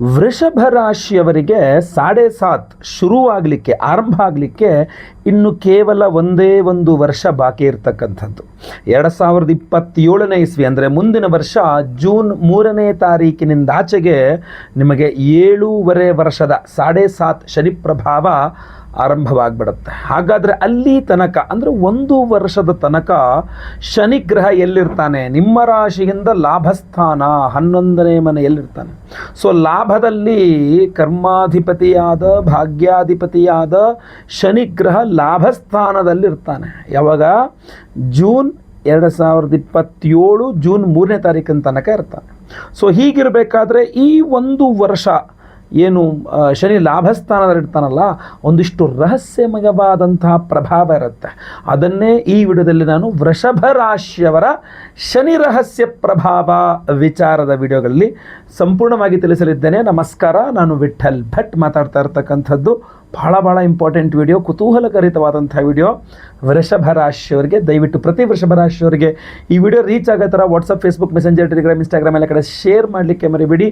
ವೃಷಭ ರಾಶಿಯವರಿಗೆ 7.5 ಶುರುವಾಗಲಿಕ್ಕೆ ಆರಂಭ ಆಗಲಿಕ್ಕೆ ಇನ್ನು ಕೇವಲ ಒಂದೇ ಒಂದು ವರ್ಷ ಬಾಕಿ ಇರತಕ್ಕಂಥದ್ದು. 2027ನೇ ಇಸ್ವಿ ಅಂದರೆ ಮುಂದಿನ ವರ್ಷ ಜೂನ್ 3ನೇ ತಾರೀಕಿನಿಂದಾಚೆಗೆ ನಿಮಗೆ 7.5 ವರ್ಷದ 7.5 ಶನಿ ಪ್ರಭಾವ ಆರಂಭವಾಗಿಬಿಡುತ್ತೆ. ಹಾಗಾದರೆ ಅಲ್ಲಿ ತನಕ ಅಂದರೆ 1 ವರ್ಷದ ತನಕ ಶನಿಗ್ರಹ ಎಲ್ಲಿರ್ತಾನೆ? ನಿಮ್ಮ ರಾಶಿಯಿಂದ ಲಾಭಸ್ಥಾನ 11ನೇ ಮನೆಯಲ್ಲಿರ್ತಾನೆ. ಸೊ ಲಾಭದಲ್ಲಿ ಕರ್ಮಾಧಿಪತಿಯಾದ ಭಾಗ್ಯಾಧಿಪತಿಯಾದ ಶನಿಗ್ರಹ ಲಾಭಸ್ಥಾನದಲ್ಲಿರ್ತಾನೆ. ಯಾವಾಗ? ಜೂನ್ 2027 ಜೂನ್ 3ನೇ ತಾರೀಕಿನ ತನಕ ಇರ್ತಾನೆ. ಸೊ ಹೀಗಿರಬೇಕಾದ್ರೆ ಈ 1 ವರ್ಷ ಏನು ಶನಿ ಲಾಭಸ್ಥಾನದಲ್ಲಿರ್ತಾನಲ್ಲ, ಒಂದಿಷ್ಟು ರಹಸ್ಯಮಯವಾದಂತಹ ಪ್ರಭಾವ ಇರುತ್ತೆ. ಅದನ್ನೇ ಈ ವಿಡಿಯೋದಲ್ಲಿ ನಾನು ವೃಷಭ ರಾಶಿಯವರ ಶನಿ ರಹಸ್ಯ ಪ್ರಭಾವ ವಿಚಾರದ ವಿಡಿಯೋಗಳಲ್ಲಿ ಸಂಪೂರ್ಣವಾಗಿ ತಿಳಿಸಲಿದ್ದೇನೆ. ನಮಸ್ಕಾರ, ನಾನು ವಿಠಲ್ ಭಟ್ ಮಾತಾಡ್ತಾ ಇರ್ತಕ್ಕಂಥದ್ದು. ಭಾಳ ಇಂಪಾರ್ಟೆಂಟ್ ವಿಡಿಯೋ, ಕುತೂಹಲಕರಿತವಾದಂಥ ವಿಡಿಯೋ. ವೃಷಭ ರಾಶಿಯವರಿಗೆ ದಯವಿಟ್ಟು ಪ್ರತಿ ವೃಷಭ ರಾಶಿಯವರಿಗೆ ಈ ವಿಡಿಯೋ ರೀಚ್ ಆಗೋ ಥರ WhatsApp, Facebook, messenger, Telegram, Instagram ಎಲ್ಲ ಕಡೆ ಶೇರ್ ಮಾಡಲಿಕ್ಕೆ ಮರಿಬೇಡಿ.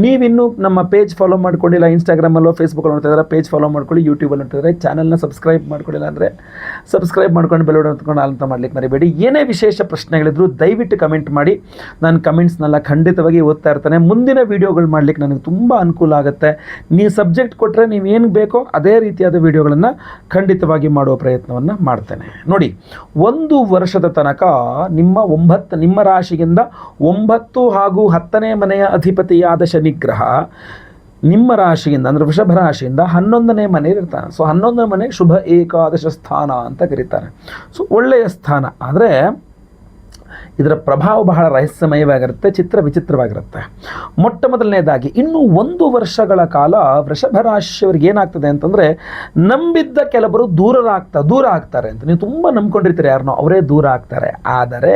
ನೀವಿನ್ನೂ ನಮ್ಮ ಪೇಜ್ ಫಾಲೋ ಮಾಡ್ಕೊಂಡಿಲ್ಲ, ಇನ್ಸ್ಟಾಗ್ರಾಮಲ್ಲೋ ಫೇಸ್ಬುಕ್ಕಲ್ಲಿ ನೋಡ್ತಾ ಇದ್ದಾರೆ, ಪೇಜ್ ಫಾಲೋ ಮಾಡ್ಕೊಳ್ಳಿ. ಯೂಟ್ಯೂಬಲ್ಲಿ ನೋಡ್ತಾ ಇದ್ದಾರೆ, ಚಾನಲ್ನ ಸಬ್ಸ್ಕ್ರೈಬ್ ಮಾಡ್ಕೊಳ್ಳಿಲ್ಲ ಅಂದರೆ ಸಬ್ಸ್ಕ್ರೈಬ್ ಮಾಡ್ಕೊಂಡು ಬೆಲ್ ಬಟನ್ ಹೊತ್ಕೊಂಡು ಅಂತ ಮಾಡಲಿಕ್ಕೆ ಮರಿಬೇಡಿ. ಏನೇ ವಿಶೇಷ ಪ್ರಶ್ನೆಗಳಿದ್ರು ದಯವಿಟ್ಟು ಕಮೆಂಟ್ ಮಾಡಿ. ನಾನು ಕಮೆಂಟ್ಸ್ನೆಲ್ಲ ಖಂಡಿತವಾಗಿ ಓದ್ತಾ ಇರ್ತೇನೆ. ಮುಂದಿನ ವೀಡಿಯೋಗಳು ಮಾಡಲಿಕ್ಕೆ ನನಗೆ ತುಂಬ ಅನುಕೂಲ ಆಗುತ್ತೆ. ನೀವು ಸಬ್ಜೆಕ್ಟ್ ಕೊಟ್ಟರೆ ನೀವು ಏನು ಬೇಕೋ ಅದೇ ರೀತಿಯಾದ ವಿಡಿಯೋಗಳನ್ನು ಖಂಡಿತವಾಗಿ ಮಾಡುವ ಪ್ರಯತ್ನವನ್ನು ಮಾಡ್ತೇನೆ. ನೋಡಿ, 1 ವರ್ಷದ ತನಕ ನಿಮ್ಮ ರಾಶಿಯಿಂದ 9 ಹಾಗೂ 10ನೇ ಮನೆಯ ಅಧಿಪತಿಯಾದ ಶನಿಗ್ರಹ ನಿಮ್ಮ ರಾಶಿಯಿಂದ ಅಂದರೆ ವೃಷಭ ರಾಶಿಯಿಂದ 11ನೇ ಮನೆಯಲ್ಲಿ ಇರ್ತಾನೆ. ಸೊ 11ನೇ ಮನೆ ಶುಭ ಏಕಾದಶ ಸ್ಥಾನ ಅಂತ ಕರೀತಾರೆ. ಸೊ ಒಳ್ಳೆಯ ಸ್ಥಾನ. ಆದರೆ ಇದರ ಪ್ರಭಾವ ಬಹಳ ರಹಸ್ಯಮಯವಾಗಿರುತ್ತೆ, ವಿಚಿತ್ರವಾಗಿರುತ್ತೆ. ಮೊಟ್ಟ ಮೊದಲನೇದಾಗಿ ಇನ್ನು 1 ವರ್ಷಗಳ ಕಾಲ ವೃಷಭ ರಾಶಿಯವರಿಗೆ ಏನಾಗ್ತದೆ ಅಂತಂದರೆ, ನಂಬಿದ್ದ ಕೆಲವರು ದೂರ ಆಗ್ತಾರೆ ಅಂತ. ನೀವು ತುಂಬ ನಂಬ್ಕೊಂಡಿರ್ತೀರಿ ಯಾರನ್ನೋ, ಅವರೇ ದೂರ ಆಗ್ತಾರೆ. ಆದರೆ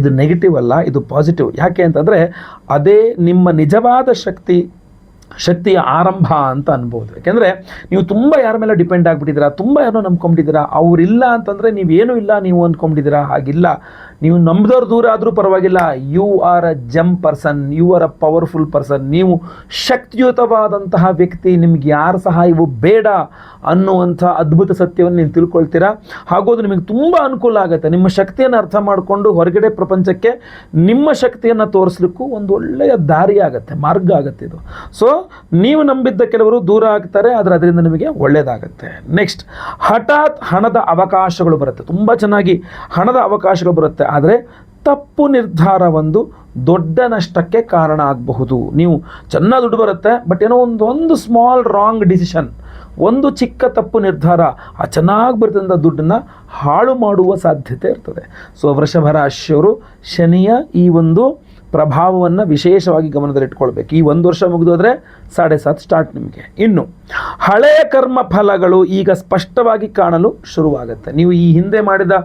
ಇದು ನೆಗೆಟಿವ್ ಅಲ್ಲ, ಇದು ಪಾಸಿಟಿವ್. ಯಾಕೆ ಅಂತಂದರೆ ಅದೇ ನಿಮ್ಮ ನಿಜವಾದ ಶಕ್ತಿಯ ಆರಂಭ ಅಂತ ಅನ್ಬೋದು. ಯಾಕೆಂದರೆ ನೀವು ತುಂಬ ಯಾರ ಮೇಲೆ ಡಿಪೆಂಡ್ ಆಗಿಬಿಟ್ಟಿದ್ದೀರಾ, ತುಂಬ ಯಾರನ್ನೋ ನಂಬ್ಕೊಂಡಿದ್ದೀರಾ. ಅವರಿಲ್ಲ ಅಂತಂದರೆ ನೀವೇನೂ ಇಲ್ಲ ನೀವು ಅಂದ್ಕೊಂಡಿದ್ದೀರಾ. ಹಾಗಿಲ್ಲ. ನೀವು ನಂಬಿದವ್ರು ದೂರ ಆದರೂ ಪರವಾಗಿಲ್ಲ. You are a gem person, you are a powerful person. ನೀವು ಶಕ್ತಿಯುತವಾದಂತಹ ವ್ಯಕ್ತಿ. ನಿಮ್ಗೆ ಯಾರ ಸಹಾಯವೂ ಬೇಡ ಅನ್ನುವಂಥ ಅದ್ಭುತ ಸತ್ಯವನ್ನು ನೀವು ತಿಳ್ಕೊಳ್ತೀರಾ. ಹಾಗೂ ಅದು ನಿಮಗೆ ತುಂಬ ಅನುಕೂಲ ಆಗುತ್ತೆ. ನಿಮ್ಮ ಶಕ್ತಿಯನ್ನು ಅರ್ಥ ಮಾಡಿಕೊಂಡು ಹೊರಗಡೆ ಪ್ರಪಂಚಕ್ಕೆ ನಿಮ್ಮ ಶಕ್ತಿಯನ್ನು ತೋರಿಸ್ಲಿಕ್ಕೂ ಒಂದು ಒಳ್ಳೆಯ ದಾರಿ ಆಗುತ್ತೆ, ಮಾರ್ಗ ಆಗುತ್ತೆ ಇದು. ಸೊ ನೀವು ನಂಬಿದ್ದ ಕೆಲವರು ದೂರ ಆಗ್ತಾರೆ, ಆದರೆ ಅದರಿಂದ ನಿಮಗೆ ಒಳ್ಳೆಯದಾಗುತ್ತೆ. ನೆಕ್ಸ್ಟ್, ಹಠಾತ್ ಹಣದ ಅವಕಾಶಗಳು ಬರುತ್ತೆ. ತುಂಬ ಚೆನ್ನಾಗಿ ಹಣದ ಅವಕಾಶಗಳು ಬರುತ್ತೆ. ಆದರೆ ತಪ್ಪು ನಿರ್ಧಾರ ಒಂದು ದೊಡ್ಡ ನಷ್ಟಕ್ಕೆ ಕಾರಣ ಆಗಬಹುದು. ನೀವು ಚೆನ್ನಾಗಿ ದುಡ್ಡು ಬರುತ್ತೆ, ಬಟ್ ಏನೋ ಒಂದು ಸ್ಮಾಲ್ ರಾಂಗ್ ಡಿಸಿಷನ್, ಒಂದು ಚಿಕ್ಕ ತಪ್ಪು ನಿರ್ಧಾರ ಆ ಚೆನ್ನಾಗಿ ಬರ್ತಂಥ ದುಡ್ಡನ್ನು ಹಾಳು ಮಾಡುವ ಸಾಧ್ಯತೆ ಇರ್ತದೆ. ಸೊ ವೃಷಭ ರಾಶಿಯವರು ಶನಿಯ ಈ ಒಂದು ಪ್ರಭಾವವನ್ನು ವಿಶೇಷವಾಗಿ ಗಮನದಲ್ಲಿಟ್ಕೊಳ್ಬೇಕು. ಈ 1 ವರ್ಷ ಮುಗಿದೋದ್ರೆ 7.5 ಸ್ಟಾರ್ಟ್ ನಿಮಗೆ. ಇನ್ನು ಹಳೆಯ ಕರ್ಮ ಫಲಗಳು ಈಗ ಸ್ಪಷ್ಟವಾಗಿ ಕಾಣಲು ಶುರುವಾಗುತ್ತೆ. ನೀವು ಈ ಹಿಂದೆ ಮಾಡಿದ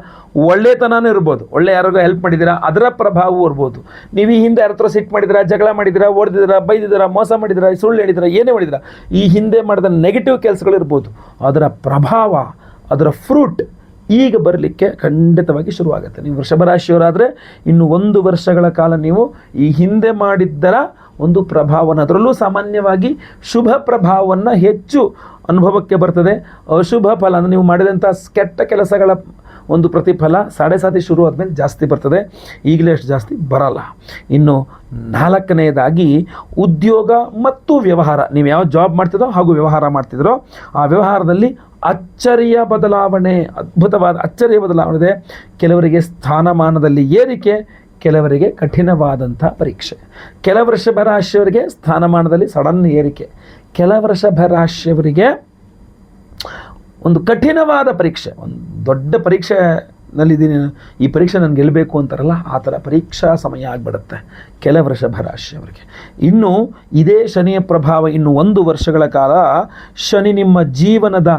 ಒಳ್ಳೆತನೂ ಇರ್ಬೋದು, ಒಳ್ಳೆ ಯಾರಿಗೂ ಹೆಲ್ಪ್ ಮಾಡಿದ್ದೀರಾ, ಅದರ ಪ್ರಭಾವವೂ ಇರ್ಬೋದು. ನೀವು ಈ ಹಿಂದೆ ಯಾರ ಹತ್ರ ಸಿಟ್ಟು ಮಾಡಿದ್ದೀರಾ, ಜಗಳ ಮಾಡಿದ್ದೀರಾ, ಹೊಡೆದಿದ್ದೀರಾ, ಬೈದಿದ್ದೀರಾ, ಮೋಸ ಮಾಡಿದ್ದೀರಾ, ಸುಳ್ಳು ಹೇಳಿದ್ದೀರಾ, ಏನೇ ಮಾಡಿದ್ದೀರಾ, ಈ ಹಿಂದೆ ಮಾಡಿದ ನೆಗೆಟಿವ್ ಕೆಲಸಗಳಿರ್ಬೋದು, ಅದರ ಪ್ರಭಾವ, ಅದರ ಫ್ರೂಟ್ ಈಗ ಬರಲಿಕ್ಕೆ ಖಂಡಿತವಾಗಿ ಶುರುವಾಗುತ್ತೆ. ನೀವು ವೃಷಭ ರಾಶಿಯವರಾದರೆ ಇನ್ನು 1 ವರ್ಷಗಳ ಕಾಲ ನೀವು ಈ ಹಿಂದೆ ಮಾಡಿದ್ದರ ಒಂದು ಪ್ರಭಾವವನ್ನು, ಅದರಲ್ಲೂ ಸಾಮಾನ್ಯವಾಗಿ ಶುಭ ಪ್ರಭಾವವನ್ನು ಹೆಚ್ಚು ಅನುಭವಕ್ಕೆ ಬರ್ತದೆ. ಅಶುಭ ಫಲ ಅಂದರೆ ನೀವು ಮಾಡಿದಂಥ ಕೆಟ್ಟ ಕೆಲಸಗಳ ಒಂದು ಪ್ರತಿಫಲ 7.5 ಶುರು ಆದಮೇಲೆ ಜಾಸ್ತಿ ಬರ್ತದೆ. ಈಗಲೇ ಅಷ್ಟು ಜಾಸ್ತಿ ಬರಲ್ಲ. ಇನ್ನು 4ನೇದಾಗಿ ಉದ್ಯೋಗ ಮತ್ತು ವ್ಯವಹಾರ. ನೀವು ಯಾವ ಜಾಬ್ ಮಾಡ್ತಿದ್ರೋ ಹಾಗೂ ವ್ಯವಹಾರ ಮಾಡ್ತಿದ್ರೋ ಆ ವ್ಯವಹಾರದಲ್ಲಿ ಅಚ್ಚರಿಯ ಬದಲಾವಣೆ, ಅದ್ಭುತವಾದ ಅಚ್ಚರಿಯ ಬದಲಾವಣೆ ಇದೆ. ಕೆಲವರಿಗೆ ಸ್ಥಾನಮಾನದಲ್ಲಿ ಏರಿಕೆ, ಕೆಲವರಿಗೆ ಕಠಿಣವಾದಂಥ ಪರೀಕ್ಷೆ. ಕೆಲ ವೃಷಭ ರಾಶಿಯವರಿಗೆ ಸ್ಥಾನಮಾನದಲ್ಲಿ ಸಡನ್ ಏರಿಕೆ, ಕೆಲ ವೃಷಭ ರಾಶಿಯವರಿಗೆ ಒಂದು ಕಠಿಣವಾದ ಪರೀಕ್ಷೆ, ಒಂದು ದೊಡ್ಡ ಪರೀಕ್ಷೆನಲ್ಲಿದ್ದೀನಿ, ಈ ಪರೀಕ್ಷೆ ನಾನು ಗೆಲ್ಲಬೇಕು ಅಂತಾರಲ್ಲ, ಆ ಥರ ಪರೀಕ್ಷಾ ಸಮಯ ಆಗಿಬಿಡುತ್ತೆ ಕೆಲ ವೃಷಭ ರಾಶಿಯವರಿಗೆ. ಇನ್ನು ಇದೇ ಶನಿಯ ಪ್ರಭಾವ ಇನ್ನು 1 ವರ್ಷಗಳ ಕಾಲ ಶನಿ ನಿಮ್ಮ ಜೀವನದ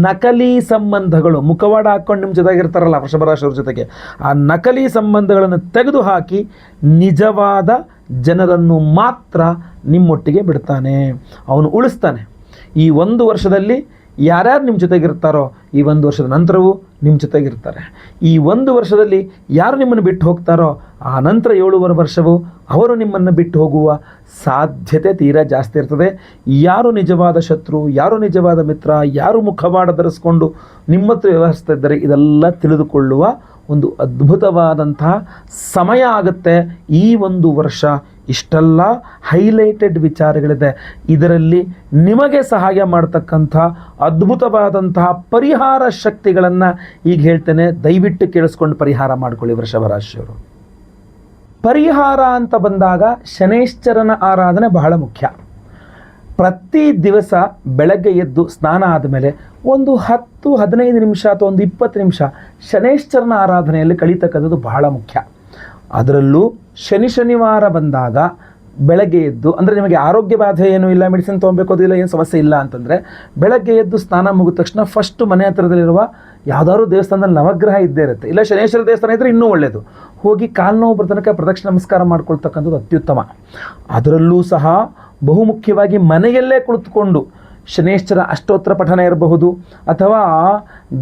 ನಕಲಿ ಸಂಬಂಧಗಳು, ಮುಖವಾಡ ಹಾಕ್ಕೊಂಡು ನಿಮ್ಮ ಜೊತೆಗಿರ್ತಾರಲ್ಲ ವೃಷಭ ರಾಶಿಯವ್ರ ಜೊತೆಗೆ, ಆ ನಕಲಿ ಸಂಬಂಧಗಳನ್ನು ತೆಗೆದುಹಾಕಿ ನಿಜವಾದ ಜನರನ್ನು ಮಾತ್ರ ನಿಮ್ಮೊಟ್ಟಿಗೆ ಬಿಡ್ತಾನೆ, ಅವನು ಉಳಿಸ್ತಾನೆ. ಈ 1 ವರ್ಷದಲ್ಲಿ ಯಾರ್ಯಾರು ನಿಮ್ಮ ಜೊತೆಗಿರ್ತಾರೋ ಈ 1 ವರ್ಷದ ನಂತರವೂ ನಿಮ್ಮ ಜೊತೆಗಿರ್ತಾರೆ. ಈ 1 ವರ್ಷದಲ್ಲಿ ಯಾರು ನಿಮ್ಮನ್ನು ಬಿಟ್ಟು ಹೋಗ್ತಾರೋ ಆ ನಂತರ 7 ವರ್ಷವೂ ಅವರು ನಿಮ್ಮನ್ನು ಬಿಟ್ಟು ಹೋಗುವ ಸಾಧ್ಯತೆ ತೀರಾ ಜಾಸ್ತಿ ಇರ್ತದೆ. ಯಾರು ನಿಜವಾದ ಶತ್ರು, ಯಾರು ನಿಜವಾದ ಮಿತ್ರ, ಯಾರು ಮುಖವಾಡ ಧರಿಸ್ಕೊಂಡು ನಿಮ್ಮ ಹತ್ರ ವ್ಯವಹರಿಸ್ತಾ ಇದ್ದಾರೆ, ಇದೆಲ್ಲ ತಿಳಿದುಕೊಳ್ಳುವ ಒಂದು ಅದ್ಭುತವಾದಂತಹ ಸಮಯ ಆಗುತ್ತೆ ಈ 1 ವರ್ಷ. ಇಷ್ಟೆಲ್ಲ ಹೈಲೈಟೆಡ್ ವಿಚಾರಗಳಿದೆ. ಇದರಲ್ಲಿ ನಿಮಗೆ ಸಹಾಯ ಮಾಡ್ತಕ್ಕಂಥ ಅದ್ಭುತವಾದಂತಹ ಪರಿಹಾರ ಶಕ್ತಿಗಳನ್ನು ಈಗ ಹೇಳ್ತೇನೆ, ದಯವಿಟ್ಟು ಕೇಳಿಸ್ಕೊಂಡು ಪರಿಹಾರ ಮಾಡ್ಕೊಳ್ಳಿ ವೃಷಭ ರಾಶಿಯವರು. ಪರಿಹಾರ ಅಂತ ಬಂದಾಗ ಶನೈಶ್ಚರನ ಆರಾಧನೆ ಬಹಳ ಮುಖ್ಯ. ಪ್ರತಿ ದಿವಸ ಬೆಳಗ್ಗೆ ಎದ್ದು ಸ್ನಾನ ಆದಮೇಲೆ ಒಂದು 10-15 ನಿಮಿಷ ಅಥವಾ ಒಂದು 20 ನಿಮಿಷ ಶನೈಶ್ಚರನ ಆರಾಧನೆಯಲ್ಲಿ ಕಳೀತಕ್ಕಂಥದ್ದು ಬಹಳ ಮುಖ್ಯ. ಅದರಲ್ಲೂ ಶನಿವಾರ ಬಂದಾಗ ಬೆಳಗ್ಗೆ ಎದ್ದು, ಅಂದರೆ ನಿಮಗೆ ಆರೋಗ್ಯ ಬಾಧೆ ಏನೂ ಇಲ್ಲ, ಮೆಡಿಸಿನ್ ತೊಗೊಬೇಕು ಅದಿಲ್ಲ, ಏನು ಸಮಸ್ಯೆ ಇಲ್ಲ ಅಂತಂದರೆ ಬೆಳಗ್ಗೆ ಎದ್ದು ಸ್ನಾನ ಮುಗಿದ ತಕ್ಷಣ ಫಸ್ಟು ಮನೆ ಹತ್ತಿರದಲ್ಲಿರುವ ಯಾವುದಾದ್ರು ದೇವಸ್ಥಾನದಲ್ಲಿ ನವಗ್ರಹ ಇದ್ದೇ ಇರುತ್ತೆ, ಇಲ್ಲ ಶನೇಶ್ವರ ದೇವಸ್ಥಾನ ಇದ್ದರೆ ಇನ್ನೂ ಒಳ್ಳೆಯದು, ಹೋಗಿ ಕಾಲು ನೋವು ಬರ್ತನಕ ಪ್ರದಕ್ಷಿಣೆ ನಮಸ್ಕಾರ ಮಾಡ್ಕೊಳ್ತಕ್ಕಂಥದ್ದು ಅತ್ಯುತ್ತಮ. ಅದರಲ್ಲೂ ಸಹ ಬಹುಮುಖ್ಯವಾಗಿ ಮನೆಯಲ್ಲೇ ಕುಳಿತುಕೊಂಡು ಶನೇಶ್ವರ ಅಷ್ಟೋತ್ತರ ಪಠನ ಇರಬಹುದು, ಅಥವಾ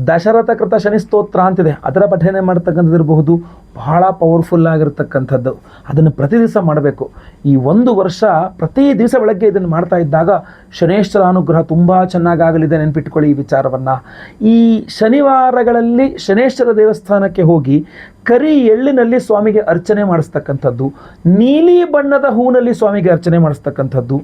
ದಶರಥ ಕೃತ ಶನಿ ಸ್ತೋತ್ರ ಅಂತಿದೆ ಅದರ ಪಠನೆ ಮಾಡ್ತಕ್ಕಂಥದ್ದು ಇರಬಹುದು. ಬಹಳ ಪವರ್ಫುಲ್ ಆಗಿರ್ತಕ್ಕಂಥದ್ದು. ಅದನ್ನು ಪ್ರತಿ ದಿವಸ ಮಾಡಬೇಕು. ಈ 1 ವರ್ಷ ಪ್ರತಿ ದಿವಸ ಬೆಳಗ್ಗೆ ಇದನ್ನು ಮಾಡ್ತಾ ಇದ್ದಾಗ ಶನೇಶ್ವರ ಅನುಗ್ರಹ ತುಂಬ ಚೆನ್ನಾಗಾಗಲಿದೆ. ನೆನಪಿಟ್ಕೊಳ್ಳಿ ಈ ವಿಚಾರವನ್ನು. ಈ ಶನಿವಾರಗಳಲ್ಲಿ ಶನೇಶ್ವರ ದೇವಸ್ಥಾನಕ್ಕೆ ಹೋಗಿ ಕರಿ ಎಳ್ಳಿನಲ್ಲಿ ಸ್ವಾಮಿಗೆ ಅರ್ಚನೆ ಮಾಡಿಸ್ತಕ್ಕಂಥದ್ದು, ನೀಲಿ ಬಣ್ಣದ ಹೂವಿನಲ್ಲಿ ಸ್ವಾಮಿಗೆ ಅರ್ಚನೆ ಮಾಡಿಸ್ತಕ್ಕಂಥದ್ದು,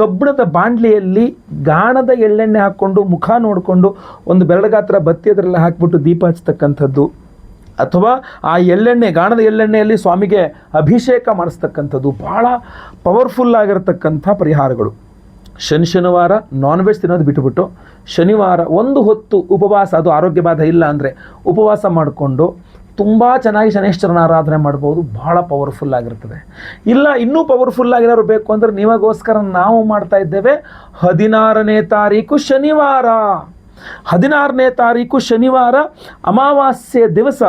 ಕಬ್ಬಿಣದ ಬಾಂಡ್ಲಿಯಲ್ಲಿ ಗಾಣದ ಎಳ್ಳೆಣ್ಣೆ ಹಾಕ್ಕೊಂಡು ಮುಖ ನೋಡಿಕೊಂಡು ಒಂದು ಬೆರಳುಗಾತ್ರ ಬತ್ತಿ ಅದರಲ್ಲಿ ಹಾಕಿಬಿಟ್ಟು ದೀಪ ಹಚ್ಚತಕ್ಕಂಥದ್ದು, ಅಥವಾ ಆ ಎಳ್ಳೆಣ್ಣೆ ಗಾಣದ ಎಳ್ಳೆಣ್ಣೆಯಲ್ಲಿ ಸ್ವಾಮಿಗೆ ಅಭಿಷೇಕ ಮಾಡಿಸ್ತಕ್ಕಂಥದ್ದು ಬಹಳ ಪವರ್ಫುಲ್ ಆಗಿರತಕ್ಕಂಥ ಪರಿಹಾರಗಳು. ಶನಿವಾರ ನಾನ್ ವೆಜ್ ತಿನ್ನೋದು ಬಿಟ್ಟುಬಿಟ್ಟು ಶನಿವಾರ ಒಂದು ಹೊತ್ತು ಉಪವಾಸ, ಅದು ಆರೋಗ್ಯ ಬಾಧೆ ಇಲ್ಲ ಅಂದರೆ ಉಪವಾಸ ಮಾಡಿಕೊಂಡು ತುಂಬ ಚೆನ್ನಾಗಿ ಶನೇಶ್ವರನ ಆರಾಧನೆ ಮಾಡ್ಬೋದು. ಬಹಳ ಪವರ್ಫುಲ್ ಆಗಿರ್ತದೆ. ಇಲ್ಲ ಇನ್ನೂ ಪವರ್ಫುಲ್ ಆಗಿರೋರು ಬೇಕು ಅಂದರೆ ನಿಮಗೋಸ್ಕರ ನಾವು ಮಾಡ್ತಾ ಇದ್ದೇವೆ 16ನೇ ತಾರೀಕು ಶನಿವಾರ. 16ನೇ ತಾರೀಕು ಶನಿವಾರ ಅಮಾವಾಸ್ಯೆ ದಿವಸ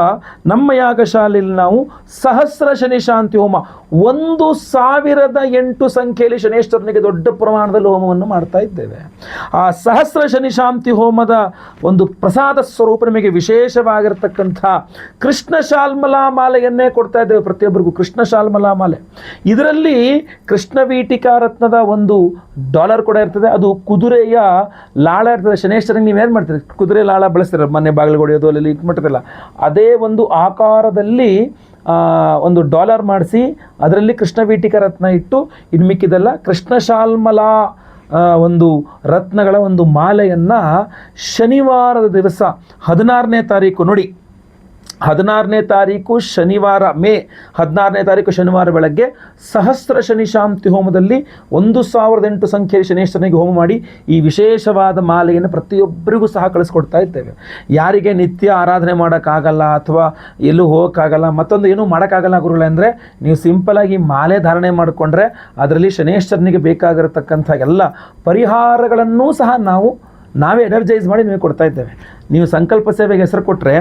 ನಮ್ಮ ಯಾಗಶಾಲೆಯಲ್ಲಿ ನಾವು ಸಹಸ್ರ ಶನಿ ಶಾಂತಿ ಹೋಮ 1008 ಸಂಖ್ಯೆಯಲ್ಲಿ ಶನೇಶ್ವರನಿಗೆ ದೊಡ್ಡ ಪ್ರಮಾಣದಲ್ಲಿ ಹೋಮವನ್ನು ಮಾಡ್ತಾ ಇದ್ದೇವೆ. ಆ ಸಹಸ್ರ ಶನಿ ಶಾಂತಿ ಹೋಮದ ಒಂದು ಪ್ರಸಾದ ಸ್ವರೂಪ ನಿಮಗೆ ವಿಶೇಷವಾಗಿರ್ತಕ್ಕಂಥ ಕೃಷ್ಣ ಶಾಲ್ಮಲಾ ಮಾಲೆಯನ್ನೇ ಕೊಡ್ತಾ ಇದ್ದೇವೆ ಪ್ರತಿಯೊಬ್ಬರಿಗೂ. ಕೃಷ್ಣ ಶಾಲ್ಮಲಾ ಮಾಲೆ, ಇದರಲ್ಲಿ ಕೃಷ್ಣ ವೀಟಿಕಾ ರತ್ನದ ಒಂದು ಡಾಲರ್ ಕೂಡ ಇರ್ತದೆ. ಅದು ಕುದುರೆಯ ಲಾಳ ಇರ್ತದೆ. ಶನೇಶ್ವರನಿಗೆ ನೀವೇನು ಮಾಡ್ತೀರಿ, ಕುದುರೆ ಲಾಳ ಬಳಸ್ತೀರ, ಮನೆ ಬಾಗಿಲು ಹೊಡೆಯೋದು ಅಲ್ಲಿ ಇಟ್ಬಿಟ್ಟಿರಲ್ಲ, ಅದೇ ಒಂದು ಆಕಾರದಲ್ಲಿ ಒಂದು ಡಾಲರ್ ಮಾಡಿಸಿ ಅದರಲ್ಲಿ ಕೃಷ್ಣ ವೀಟಿಕಾ ರತ್ನ ಇಟ್ಟು ಇನ್ನು ಮಿಕ್ಕಿದೆಲ್ಲ ಕೃಷ್ಣ ಶಾಲ್ಮಲಾ ಒಂದು ರತ್ನಗಳ ಒಂದು ಮಾಲೆಯನ್ನು ಶನಿವಾರದ ದಿವಸ 16ನೇ ತಾರೀಕು ನೋಡಿ, 16ನೇ ತಾರೀಕು ಶನಿವಾರ, ಮೇ 16ನೇ ತಾರೀಕು ಶನಿವಾರ ಬೆಳಗ್ಗೆ ಸಹಸ್ರ ಶನಿ ಶಾಂತಿ ಹೋಮದಲ್ಲಿ 1008 ಸಂಖ್ಯೆಯ ಶನೇಶ್ವರನಿಗೆ ಹೋಮ ಮಾಡಿ ಈ ವಿಶೇಷವಾದ ಮಾಲೆಯನ್ನು ಪ್ರತಿಯೊಬ್ಬರಿಗೂ ಸಹ ಕಳಿಸ್ಕೊಡ್ತಾ ಇದ್ದೇವೆ. ಯಾರಿಗೆ ನಿತ್ಯ ಆರಾಧನೆ ಮಾಡೋಕ್ಕಾಗಲ್ಲ ಅಥವಾ ಎಲ್ಲೂ ಹೋಗೋಕ್ಕಾಗಲ್ಲ, ಮತ್ತೊಂದು ಏನೂ ಮಾಡೋಕ್ಕಾಗಲ್ಲ ಗುರುಗಳೇ ಅಂದರೆ, ನೀವು ಸಿಂಪಲಾಗಿ ಮಾಲೆ ಧಾರಣೆ ಮಾಡಿಕೊಂಡ್ರೆ ಅದರಲ್ಲಿ ಶನೇಶ್ವರನಿಗೆ ಬೇಕಾಗಿರತಕ್ಕಂಥ ಎಲ್ಲ ಪರಿಹಾರಗಳನ್ನೂ ಸಹ ನಾವೇ ಎನರ್ಜೈಸ್ ಮಾಡಿ ನಿಮಗೆ ಕೊಡ್ತಾ ಇದ್ದೇವೆ. ನೀವು ಸಂಕಲ್ಪ ಸೇವೆಗೆ ಹೆಸರು ಕೊಟ್ಟರೆ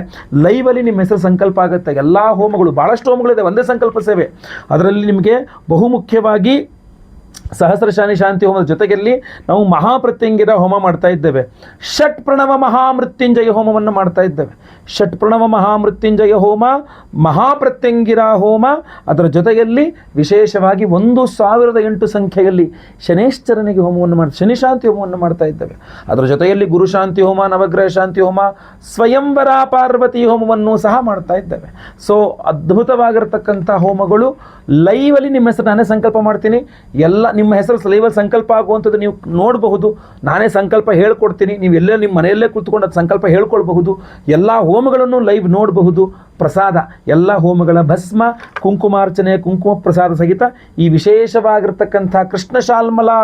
ಲೈವಲ್ಲಿ ನಿಮ್ಮ ಹೆಸರು ಸಂಕಲ್ಪ ಆಗುತ್ತೆ. ಎಲ್ಲ ಹೋಮಗಳು, ಭಾಳಷ್ಟು ಹೋಮಗಳಿದೆ, ಒಂದೇ ಸಂಕಲ್ಪ ಸೇವೆ. ಅದರಲ್ಲಿ ನಿಮಗೆ ಬಹುಮುಖ್ಯವಾಗಿ ಸಹಸ್ರ ಶನಿ ಶಾಂತಿ ಹೋಮದ ಜೊತೆಯಲ್ಲಿ ನಾವು ಮಹಾಪ್ರತ್ಯಂಗಿರ ಹೋಮ ಮಾಡ್ತಾ ಇದ್ದೇವೆ. ಷಟ್ ಪ್ರಣವ ಮಹಾಮೃತ್ಯುಂಜಯ ಹೋಮವನ್ನು ಮಾಡ್ತಾ ಇದ್ದೇವೆ. ಷಟ್ ಪ್ರಣವ ಮಹಾಮೃತ್ಯುಂಜಯ ಹೋಮ, ಮಹಾಪ್ರತ್ಯಂಗಿರ ಹೋಮ, ಅದರ ಜೊತೆಯಲ್ಲಿ ವಿಶೇಷವಾಗಿ 1008 ಸಂಖ್ಯೆಯಲ್ಲಿ ಶನೇಶ್ವರನಿಗೆ ಹೋಮವನ್ನು ಶನಿ ಶಾಂತಿ ಹೋಮವನ್ನು ಮಾಡ್ತಾ ಇದ್ದೇವೆ. ಅದರ ಜೊತೆಯಲ್ಲಿ ಗುರು ಶಾಂತಿ ಹೋಮ, ನವಗ್ರಹ ಶಾಂತಿ ಹೋಮ, ಸ್ವಯಂವರ ಪಾರ್ವತಿ ಹೋಮವನ್ನು ಸಹ ಮಾಡ್ತಾ ಇದ್ದೇವೆ. ಸೊ ಅದ್ಭುತವಾಗಿರತಕ್ಕಂಥ ಹೋಮಗಳು ಲೈವಲ್ಲಿ ನಿಮ್ಮ ಹೆಸರು ನಾನೇ ಸಂಕಲ್ಪ ಮಾಡ್ತೀನಿ. ಎಲ್ಲ ನಿಮ್ಮ ಹೆಸರು ಲೈವಲ್ಲಿ ಸಂಕಲ್ಪ ಆಗುವಂಥದ್ದು ನೀವು ನೋಡಬಹುದು. ನಾನೇ ಸಂಕಲ್ಪ ಹೇಳ್ಕೊಡ್ತೀನಿ. ನೀವು ಎಲ್ಲೇ ನಿಮ್ಮ ಮನೆಯಲ್ಲೇ ಕೂತ್ಕೊಂಡು ಅದು ಸಂಕಲ್ಪ ಹೇಳ್ಕೊಳ್ಬಹುದು. ಎಲ್ಲ ಹೋಮಗಳನ್ನು ಲೈವ್ ನೋಡಬಹುದು. ಪ್ರಸಾದ, ಎಲ್ಲ ಹೋಮಗಳ ಭಸ್ಮ, ಕುಂಕುಮಾರ್ಚನೆ, ಕುಂಕುಮ ಪ್ರಸಾದ ಸಹಿತ ಈ ವಿಶೇಷವಾಗಿರ್ತಕ್ಕಂಥ ಕೃಷ್ಣ ಶಾಲ್ಮಲಾ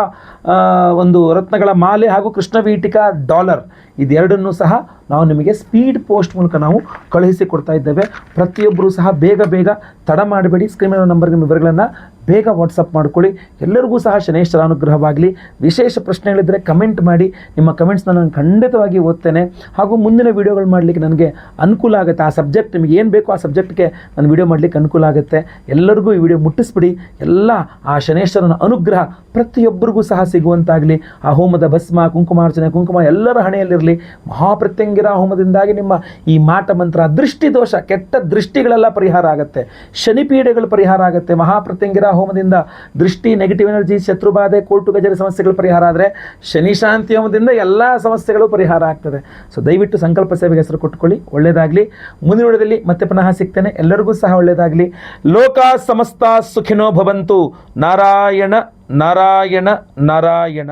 ಒಂದು ರತ್ನಗಳ ಮಾಲೆ ಹಾಗೂ ಕೃಷ್ಣ ವೀಟಿಕಾ ಡಾಲರ್, ಇದೆರಡನ್ನೂ ಸಹ ನಾವು ನಿಮಗೆ ಸ್ಪೀಡ್ ಪೋಸ್ಟ್ ಮೂಲಕ ನಾವು ಕಳುಹಿಸಿ ಕೊಡ್ತಾ ಇದ್ದೇವೆ. ಪ್ರತಿಯೊಬ್ಬರೂ ಸಹ ಬೇಗ ತಡ ಮಾಡಬೇಡಿ. ಸ್ಕ್ರೀನ್ ನಂಬರ್ಗೆ ವಿವರಗಳನ್ನು ಬೇಗ ವಾಟ್ಸಪ್ ಮಾಡ್ಕೊಳ್ಳಿ. ಎಲ್ಲರಿಗೂ ಸಹ ಶನೇಶ್ವರ ಅನುಗ್ರಹವಾಗಲಿ. ವಿಶೇಷ ಪ್ರಶ್ನೆಗಳಿದ್ದರೆ ಕಮೆಂಟ್ ಮಾಡಿ, ನಿಮ್ಮ ಕಮೆಂಟ್ಸ್ನ ನಾನು ಖಂಡಿತವಾಗಿ ಓದ್ತೇನೆ. ಹಾಗೂ ಮುಂದಿನ ವೀಡಿಯೋಗಳು ಮಾಡಲಿಕ್ಕೆ ನನಗೆ ಅನುಕೂಲ ಆಗುತ್ತೆ. ಆ ಸಬ್ಜೆಕ್ಟ್ ನಿಮಗೆ ಏನು ಬೇಕೋ ಆ ಸಬ್ಜೆಕ್ಟ್ಗೆ ನಾನು ವೀಡಿಯೋ ಮಾಡಲಿಕ್ಕೆ ಅನುಕೂಲ ಆಗುತ್ತೆ. ಎಲ್ಲರಿಗೂ ಈ ವಿಡಿಯೋ ಮುಟ್ಟಿಸ್ಬಿಡಿ. ಎಲ್ಲ ಆ ಶನೇಶ್ವರನ ಅನುಗ್ರಹ ಪ್ರತಿಯೊಬ್ಬರಿಗೂ ಸಹ ಸಿಗುವಂತಾಗಲಿ. ಆ ಹೋಮದ ಭಸ್ಮ, ಕುಂಕುಮಾರ್ಚನೆ, ಕುಂಕುಮ ಎಲ್ಲರ ಹಣೆಯಲ್ಲಿರಲಿ. ಮಹಾಪ್ರತ್ಯಂಗಿರ ಹೋಮದಿಂದಾಗಿ ನಿಮ್ಮ ಈ ಮಾಟ ಮಂತ್ರ, ದೃಷ್ಟಿ ದೋಷ, ಕೆಟ್ಟ ದೃಷ್ಟಿಗಳೆಲ್ಲ ಪರಿಹಾರ ಆಗುತ್ತೆ. ಶನಿಪೀಡೆಗಳು ಪರಿಹಾರ ಆಗುತ್ತೆ. ಮಹಾಪ್ರತ್ಯಂಗಿರ ಹೋಮದಿಂದ ದೃಷ್ಟಿ, ನೆಗೆಟಿವ್ ಎನರ್ಜಿ, ಶತ್ರುಬಾಧೆ, ಕೋರ್ಟು ಗಜರಿ ಸಮಸ್ಯೆಗಳು ಪರಿಹಾರ ಆದರೆ ಶನಿ ಶಾಂತಿ ಹೋಮದಿಂದ ಎಲ್ಲ ಸಮಸ್ಯೆಗಳು ಪರಿಹಾರ ಆಗ್ತದೆ. ಸೊ ದಯವಿಟ್ಟು ಸಂಕಲ್ಪ ಸೇವೆಗೆ ಹೆಸರು ಕೊಟ್ಟುಕೊಳ್ಳಿ. ಒಳ್ಳೆಯದಾಗಲಿ. ಮುಂದಿನ ವಿಡಿಯೋದಲ್ಲಿ ಮತ್ತೆ ಪುನಃ ಸಿಗ್ತೇನೆ. ಎಲ್ಲರಿಗೂ ಸಹ ಒಳ್ಳೆಯದಾಗಲಿ. ಲೋಕ ಸಮಸ್ತ ಸುಖಿನೋ ಭವಂತು. ನಾರಾಯಣ ನಾರಾಯಣ ನಾರಾಯಣ.